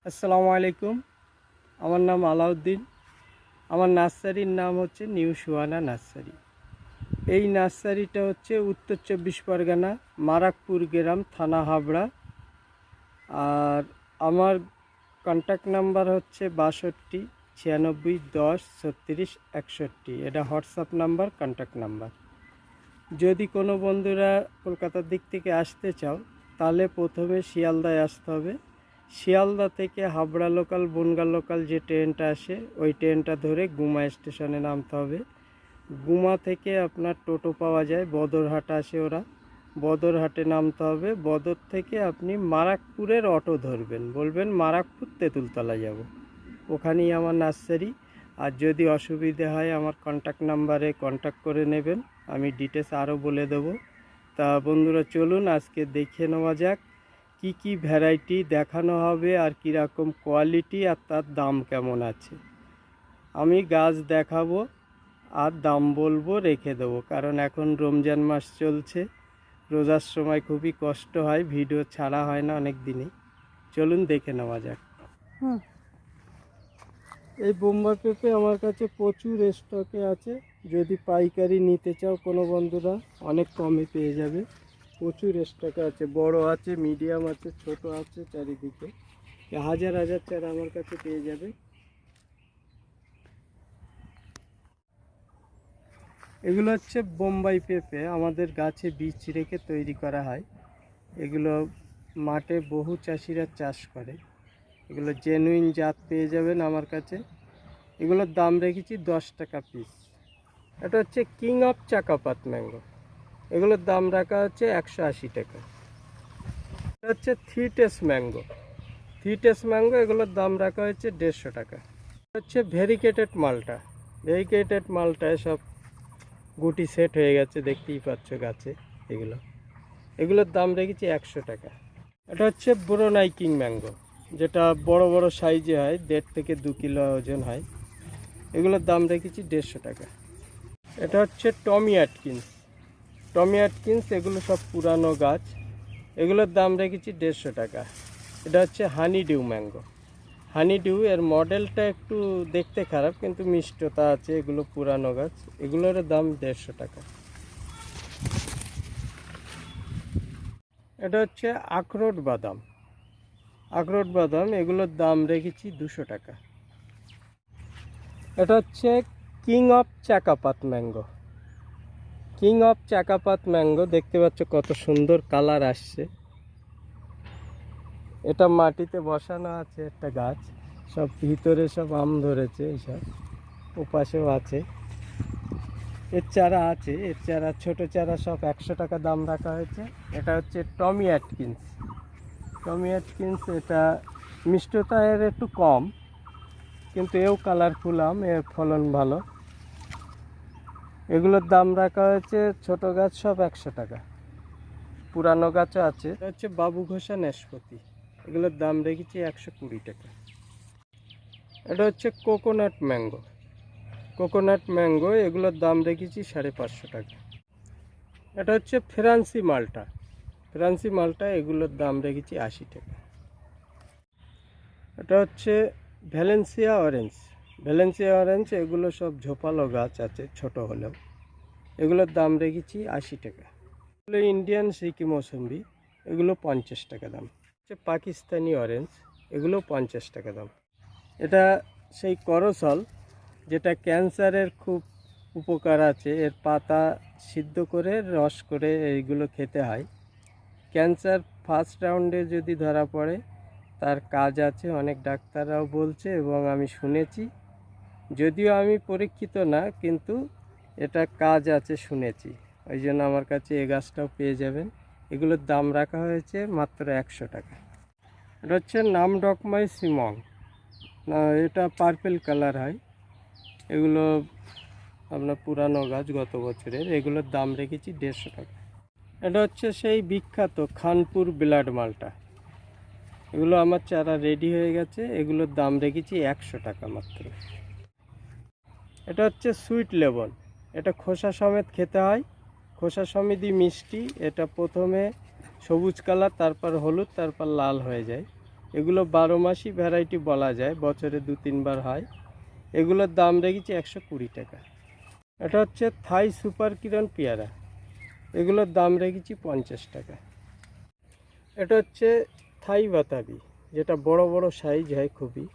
আসসালামু আলাইকুম। আমার নাম আলাউদ্দিন। আমার নার্সারির নাম হচ্ছে নিউ সুহানা নার্সারি। এই নার্সারিটা হচ্ছে উত্তর 24 পরগনা, মারাকপুর গ্রাম, থানা হাবড়া। আর আমার কন্ট্যাক্ট নাম্বার হচ্ছে 62 96 10 36 61। এটা হোয়াটসঅ্যাপ নাম্বার, কন্ট্যাক্ট নাম্বার। যদি কোনো বন্ধুরা কলকাতার দিক থেকে আসতে চাও, তাহলে প্রথমে শিয়ালদায় আসতে হবে। শিয়ালদা থেকে হাবড়া লোকাল, বনগাঁ লোকাল যে ট্রেনটা আসে, ওই ট্রেনটা ধরে গুমা স্টেশনে নামতে হবে। গুমা থেকে আপনার টোটো পাওয়া যায়, বদরহাট আসে ওরা, বদরহাটে নামতে হবে। বদর থেকে আপনি মারাকপুরের অটো ধরবেন, বলবেন মারাকপুর তেঁতুলতলা যাব, ওখানেই আমার নার্সারি। আর যদি অসুবিধে হয় আমার কন্ট্যাক্ট নাম্বারে কন্ট্যাক্ট করে নেবেন, আমি ডিটেলস আরও বলে দেবো। তা বন্ধুরা, চলুন আজকে দেখে নেওয়া যাক কি কি ভ্যারাইটি দেখানো হবে আর কীরকম কোয়ালিটি আর তার দাম কেমন আছে। আমি গাছ দেখাবো আর দাম বলবো, রেখে দেবো, কারণ এখন রমজান মাস চলছে, রোজার সময় খুবই কষ্ট হয়, ভিডিও ছাড়া হয় না অনেক দিনই। চলুন দেখে নেওয়া যাক। এই বোম্বাই পেঁপে আমার কাছে প্রচুর স্টকে আছে। যদি পাইকারি নিতে চাও কোনো বন্ধুরা, অনেক কমে পেয়ে যাবে। প্রচুর স্টকে আছে, বড় আছে, মিডিয়াম আছে, ছোট আছে, চারিদিকে হাজার হাজার চারা আমার কাছে পেয়ে যাবে। এগুলো হচ্ছে বোম্বাই পেঁপে, আমাদের গাছে বীজ রেখে তৈরি করা হয়। এগুলো মাঠে বহু চাষিরা চাষ করে। এগুলো জেনুইন জাত পেয়ে যাবেন আমার কাছে। এগুলোর দাম রেখেছি 10 টাকা পিস। এটা হচ্ছে কিং অফ চাকাপাত ম্যাঙ্গো, এগুলোর দাম রাখা হচ্ছে 180 টাকা। এটা হচ্ছে থ্রি টেস্ট ম্যাঙ্গো, এগুলোর দাম রাখা হচ্ছে 150 টাকা। এটা হচ্ছে ভেরিকেটেড মালটায় সব গুটি সেট হয়ে গেছে, দেখতেই পাচ্ছ গাছে। এগুলোর দাম রেখেছি 100 টাকা। এটা হচ্ছে ব্রুনাই কিং ম্যাঙ্গো, যেটা বড় বড় সাইজে হয়, 1.5 থেকে 2 কিলো ওজন হয়। এগুলোর দাম রেখেছি 150 টাকা। এটা হচ্ছে টমি অ্যাটকিন্স, এগুলো সব পুরানো গাছ, এগুলোর দাম রেখেছি 150 টাকা। এটা হচ্ছে হানি ডিউ, এর মডেলটা একটু দেখতে খারাপ কিন্তু মিষ্টতা আছে, এগুলো পুরানো গাছ, এগুলোর দাম 150 টাকা। এটা হচ্ছে আখরোট বাদাম, এগুলোর দাম রেখেছি 200 টাকা। এটা হচ্ছে কিং অফ চাকাপাত ম্যাঙ্গো, দেখতে পাচ্ছ কত সুন্দর কালার আসছে। এটা মাটিতে বসানো আছে একটা গাছ, সব ভিতরে সব আম ধরেছে, এইসব ওপাশেও আছে। এর চারা ছোট চারা সব 100 টাকা দাম রাখা হয়েছে। এটা হচ্ছে টমি অ্যাটকিন্স, এটা মিষ্টতা এর একটু কম, কিন্তু এও কালারফুল আম, এর ফলন ভালো। এগুলোর দাম রাখা হয়েছে, ছোট গাছ সব 100 টাকা, পুরানো গাছও আছে। এটা হচ্ছে বাবু ঘোষা নাশপাতি, এগুলোর দাম রেখেছি 120 টাকা। এটা হচ্ছে কোকোনাট ম্যাঙ্গো, এগুলোর দাম রেখেছি 550 টাকা। এটা হচ্ছে ফ্রান্সি মালটা, এগুলোর দাম রেখেছি 80 টাকা। এটা হচ্ছে ভ্যালেন্সিয়া অরেঞ্জ, এগুলো সব ঝোপালো গাছ আছে, ছোট হলেও, এগুলোর দাম রেখেছি 80 টাকা। এগুলো ইন্ডিয়ান সিকি মৌসুম্বি, এগুলো 50 টাকা দাম। হচ্ছে পাকিস্তানি অরেঞ্জ, এগুলো 50 টাকা দাম। এটা সেই করসল, যেটা ক্যান্সারের খুব উপকার আছে, এর পাতা সিদ্ধ করে রস করে এইগুলো খেতে হয়। ক্যান্সার ফার্স্ট রাউন্ডে যদি ধরা পড়ে তার কাজ আছে, অনেক ডাক্তাররাও বলছে এবং আমি শুনেছি, যদিও আমি পরীক্ষিত না, কিন্তু এটা কাজ আছে শুনেছি, ওই জন্য আমার কাছে এই গাছটাও পেয়ে যাবেন। এগুলোর দাম রাখা হয়েছে মাত্র 100 টাকা। এটা হচ্ছে নামডকমাই সিমং, এটা পার্পেল কালার হয়, এগুলো আপনার পুরানো গাছ, গত বছরের, এগুলোর দাম রেখেছি 150 টাকা। এটা হচ্ছে সেই বিখ্যাত খানপুর ব্লাড মালটা, এগুলো আমার চারা রেডি হয়ে গেছে, এগুলোর দাম রেখেছি 100 টাকা মাত্র। এটা হচ্ছে সুইট লেবন, এটা খোসা সমেত খেতে হয়, খোসা সমেতই মিষ্টি। এটা প্রথমে সবুজ কালার, তারপর হলুদ, তারপর লাল হয়ে যায়। এগুলো 12 মাসি ভ্যারাইটি বলা যায়, বছরে 2-3 বার হয়। এগুলোর দাম রেখেছি 120 টাকা। এটা হচ্ছে থাই সুপার কিরণ পেয়ারা, এগুলোর দাম রেখেছি 50 টাকা। এটা হচ্ছে থাই বাতাবি, যেটা বড় বড় সাইজ হয় খুবই,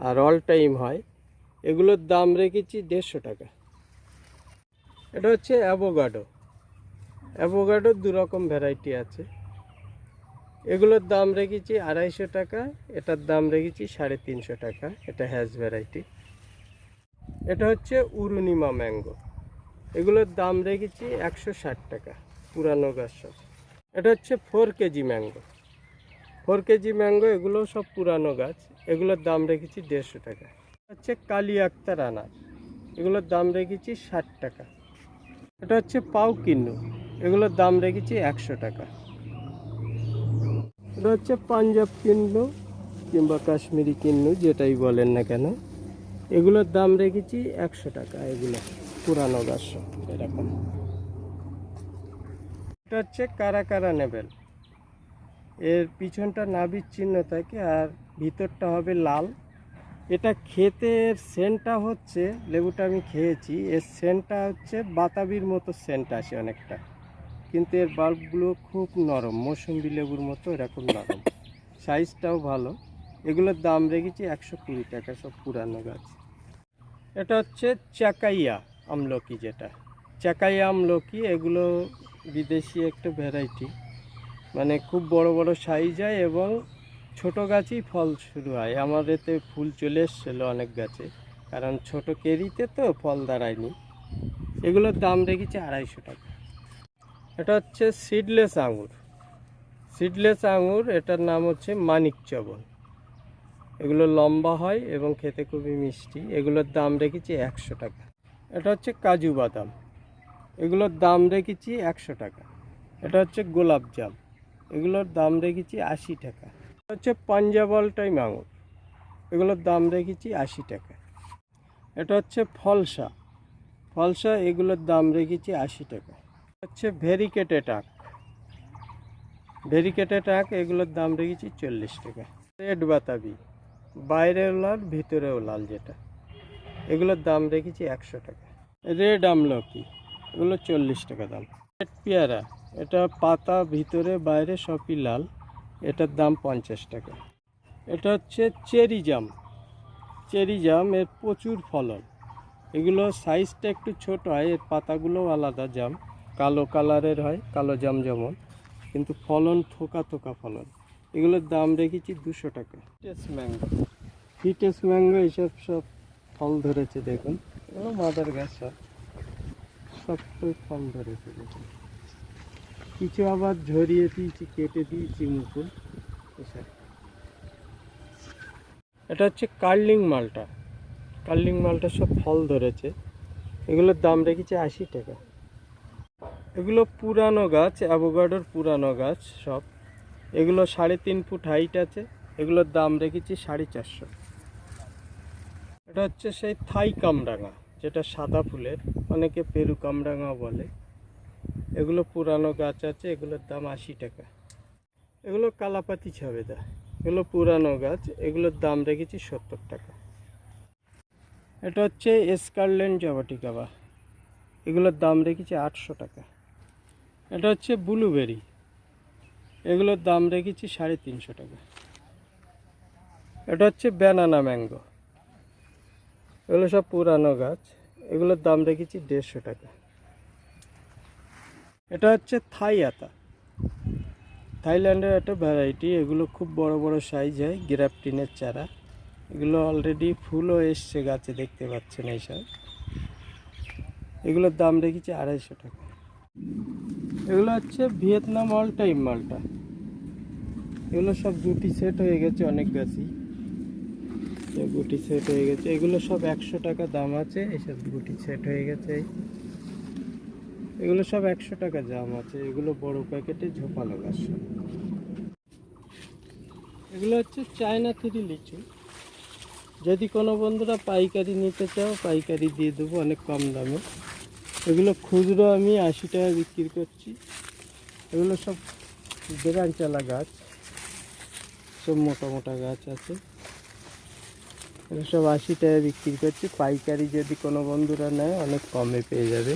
আর অল টাইম হয়। এগুলোর দাম রেখেছি 150 টাকা। এটা হচ্ছে অ্যাভোকাডো। অ্যাভোকাডোর 2 রকম ভ্যারাইটি আছে। এগুলোর দাম রেখেছি 250 টাকা, এটার দাম রেখেছি 350 টাকা। এটা হ্যাজ ভ্যারাইটি। এটা হচ্ছে উরুনিমা ম্যাঙ্গো, এগুলোর দাম রেখেছি 160 টাকা, পুরানো গাছ সব। এটা হচ্ছে 4 কেজি ম্যাঙ্গো। 4 কেজি ম্যাঙ্গো, এগুলো সব পুরানো গাছ, এগুলোর দাম রেখেছি 150 টাকা। হচ্ছে কালি আক্তার আনার, এগুলোর দাম রেখেছি 60 টাকা। এটা হচ্ছে পাউ কিন্নু, এগুলোর দাম রেখেছি 100 টাকা। এটা হচ্ছে পাঞ্জাব কিন্নু কিংবা কাশ্মীরি কিন্নু, যেটাই বলেন না কেন, এগুলোর দাম রেখেছি 100 টাকা। এগুলো পুরানো গাছ সব এরকম। এটা হচ্ছে কারা কারা নেবেল, এর পিছনটা নাভির চিহ্ন থাকে আর ভিতরটা হবে লাল। এটা খেতে এর সেন্টটা হচ্ছে, লেবুটা আমি খেয়েছি, এর সেন্টটা হচ্ছে বাতাবির মতো সেন্ট আসে অনেকটা, কিন্তু এর বাল্বগুলো খুব নরম, মৌসুম্বি লেবুর মতো এরকম নরম, সাইজটাও ভালো। এগুলোর দাম রেখেছি 120 টাকা, সব পুরানো গাছ। এটা হচ্ছে চাকাইয়া আমলকি, যেটা চাকাইয়া আমলকি, এগুলো বিদেশি একটা ভ্যারাইটি, মানে খুব বড় বড় সাইজ হয় এবং ছোট গাছেই ফল শুরু হয়। আমাদেরতে ফুল চলে এসেছিলো অনেক গাছে, কারণ ছোট কেরিতে তো ফল দাঁড়ায়নি। এগুলোর দাম রেখেছি 250 টাকা। এটা হচ্ছে সিডলেস আঙুর। সিডলেস আঙুর, এটার নাম হচ্ছে মানিক চবন। এগুলো লম্বা হয় এবং খেতে খুবই মিষ্টি, এগুলোর দাম রেখেছি 100 টাকা। এটা হচ্ছে কাজু বাদাম, এগুলোর দাম রেখেছি 100 টাকা। এটা হচ্ছে গোলাপ জাম, এগুলোর দাম রেখেছি 80 টাকা। এটা হচ্ছে পাঞ্জাব অল টাইম আঙুর, এগুলোর দাম রেখেছি 80 টাকা। এটা হচ্ছে ফলসা। ফলসা, এগুলোর দাম রেখেছি 80 টাকা। হচ্ছে ভেরিকেটেড আখ। ভেরিকেটেড আখ, এগুলোর দাম রেখেছি 40 টাকা। রেড বাতাবি, বাইরেও লাল ভিতরেও লাল যেটা, এগুলোর দাম রেখেছি 100 টাকা। রেড আমলকি, এগুলো 40 টাকা দাম। রেড পেয়ারা, এটা পাতা ভিতরে বাইরে সবই লাল, এটার দাম 50 টাকা। এটা হচ্ছে চেরি জাম। চেরি জাম, এর প্রচুর ফলন, এগুলো সাইজটা একটু ছোট হয়, এর পাতাগুলোও আলাদা জাম, কালো কালারের হয়, কালো জাম যেমন, কিন্তু ফলন থোকা থোকা ফলন। এগুলোর দাম রেখেছি 200 টাকা। ফিটেস ম্যাঙ্গো, ফিটেস ম্যাঙ্গো, এইসব সব ফল ধরেছে দেখুন, এগুলো মাদার গাছ, সব ফল ধরেছে দেখুন। কিছু আবার ঝরিয়ে দিয়েছি, কেটে দিয়েছি মুকুল এসব। এটা হচ্ছে কার্লিং মালটা। কার্লিং মালটা সব ফল ধরেছে, এগুলোর দাম রেখেছি 80 টাকা। এগুলো পুরানো গাছ, অ্যাভোকাডোর পুরানো গাছ সব, এগুলো 3.5 ফুট হাইট আছে, এগুলোর দাম রেখেছি 450। এটা হচ্ছে সেই থাই কামরাঙা, যেটা সাদা ফুলের, অনেকে পেরু কামরাঙা বলে। এগুলো পুরানো গাছ আছে, এগুলোর দাম 80 টাকা। এগুলো কালাপাতি ছাবেদা, এগুলো পুরানো গাছ, এগুলোর দাম রেখেছি 70 টাকা। এটা হচ্ছে স্কারলেন্ড জবাটিকাবা, এগুলোর দাম রেখেছি 800 টাকা। এটা হচ্ছে ব্লুবেরি, এগুলোর দাম রেখেছি 350 টাকা। এটা হচ্ছে ব্যানানা ম্যাঙ্গো, এগুলো সব পুরানো গাছ, এগুলোর দাম রেখেছি 150 টাকা। এটা হচ্ছে থাই আতা, থাইল্যান্ডের একটা ভ্যারাইটি, এগুলো খুব বড় বড় সাইজ হয়, গ্রাফটিনের চারা, এগুলো অলরেডি ফুলও এসছে গাছে, দেখতে পাচ্ছেন এইসব। এগুলোর দাম রেখেছি 250 টাকা। এগুলো হচ্ছে ভিয়েতনাম অল টাইম মালটা, এগুলো সব গুটি সেট হয়ে গেছে অনেক গাছই, গুটি সেট হয়ে গেছে, এগুলো সব 100 টাকা দাম আছে। এইসব গুটি সেট হয়ে গেছে, এগুলো সব 100 টাকা দাম আছে। এগুলো বড় প্যাকেটে ঝোপালো গাছ। এগুলো হচ্ছে চায়না থ্রি লিচু, যদি কোনো বন্ধুরা পাইকারি নিতে চাও পাইকারি দিয়ে দেবো অনেক কম দামে। এগুলো খুচরো আমি 80 টাকা বিক্রি করছি। এগুলো সব বেগান চালা গাছ, সব মোটা মোটা গাছ আছে। এগুলো সব 80 টাকা বিক্রি করছি। পাইকারি যদি কোনো বন্ধুরা নেয় অনেক কমে পেয়ে যাবে।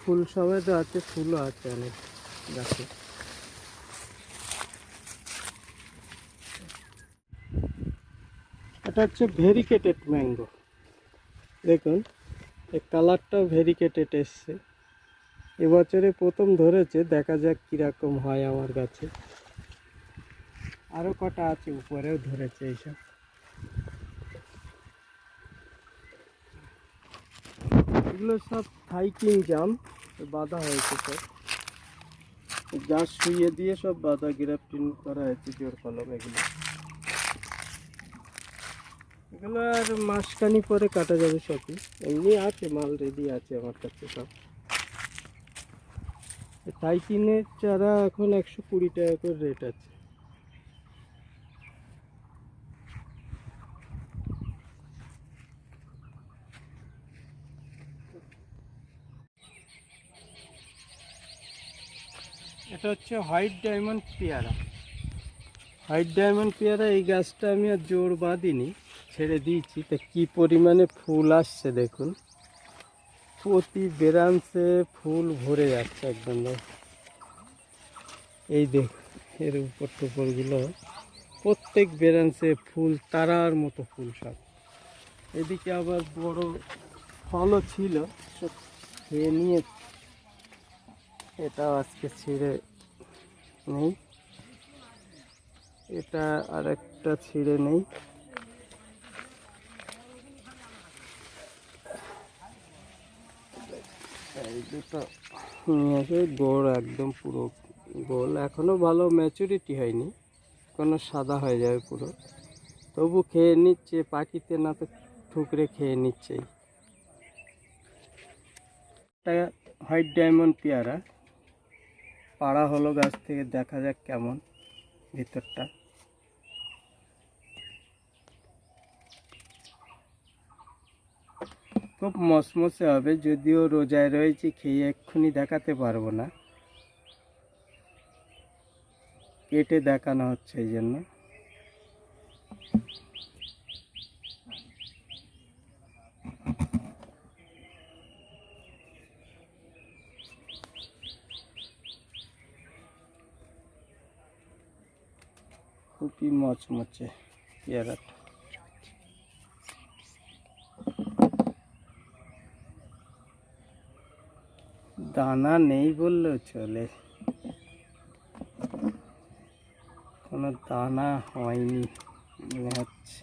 ফুল সমেত আছে, ফুলও আছে অনেক গাছে। এটা হচ্ছে ভেরিকেটেড ম্যাঙ্গো। দেখুন এই কালারটাও ভেরিকেটেড এসছে। এবছরে প্রথম ধরেছে, দেখা যাক কীরকম হয় আমার গাছে। আরও কটা আছে, উপরেও ধরেছে এইসব। এগুলো সব থাইকিং জাম, বাঁধা হয়েছে সব। গাছ শুইয়ে দিয়ে সব বাঁধা, গ্রাফটিং করা হয়েছে জোর কলম। এগুলো আর মাসখানি পরে কাটা যাবে সবই। এমনি আছে, মাল রেডি আছে আমার কাছে সব। থাইকিনের চারা এখন 120 টাকা করে রেট আছে। এটা হচ্ছে হোয়াইট ডায়মন্ড পেয়ারা। হোয়াইট ডায়মন্ড পেয়ারা এই গাছটা আমি আর জোর বাঁধিনি, ছেড়ে দিয়েছি। তা কী পরিমাণে ফুল আসছে দেখুন, প্রতি ব্রাঞ্চে ফুল ভরে যাচ্ছে একদম। এই দেখ, এর উপর টুপরগুলো প্রত্যেক ব্রাঞ্চে ফুল, তারার মতো ফুল সব। এদিকে আবার বড় ফলও ছিল, সব খেয়ে নিয়ে। এটাও আজকে ছিঁড়ে নেই, এটা আর একটা ছিঁড়ে নেই। এই দুটো নিয়ে এসে গোড় একদম পুরো গোল, এখনো ভালো ম্যাচুরিটি হয়নি, কোনো সাদা হয়ে যাবে পুরো। তবু খেয়ে নিচ্ছে, পাখিতে না তো ঠুকরে খেয়ে নিচ্ছেই। এটা হোয়াইট ডায়মন্ড পেয়ারা, পাড়া হলো গাছ থেকে, দেখা যাক কেমন ভিতরটা। খুব মসমসে হবে, যদিও রোজায় রয়েছে, খেয়ে এক্ষুনি দেখাতে পারবো না, কেটে দেখানো হচ্ছে এই জন্য। খুবই মচমচে পেয়ারাটা। দানা নেই বললেও চলে, কোনো দানা হয়নি মনে হচ্ছে,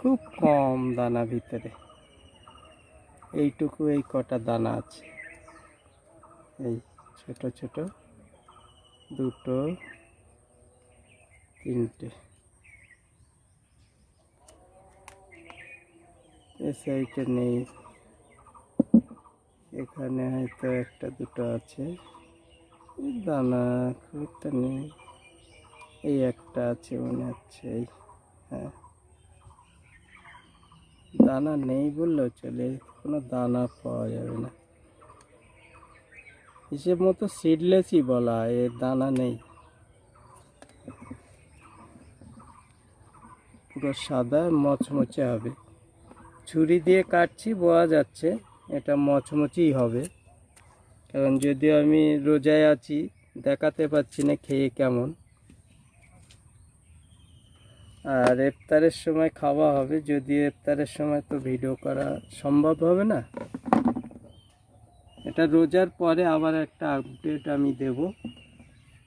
খুব কম দানা ভিতরে। এইটুকু, এই কটা দানা আছে, এই ছোট ছোট দুটো তিনটে। এ সাইডে নেই, এখানে হয়তো একটা দুটো আছে, দানা খুব একটা নেই। এই একটা আছে মনে হচ্ছে, এই হ্যাঁ, দানা নেই বললেও চলে, কোনো দানা পাওয়া যাবে না। হিসেব মতো সিডলেসই বলা হয়, এর দানা নেই। পুরো সাদা মচমচে হবে, ছুরি দিয়ে কাটছি বোঝা যাচ্ছে এটা মচমচেই হবে। কারণ যদিও আমি রোজায় আছি, দেখাতে পাচ্ছি না খেয়ে কেমন। আর ইফতারের সময় খাওয়া হবে, যদিও ইফতারের সময় তো ভিডিও করা সম্ভব হবে না। এটা রোজার পরে আবার একটা আপডেট আমি দেব।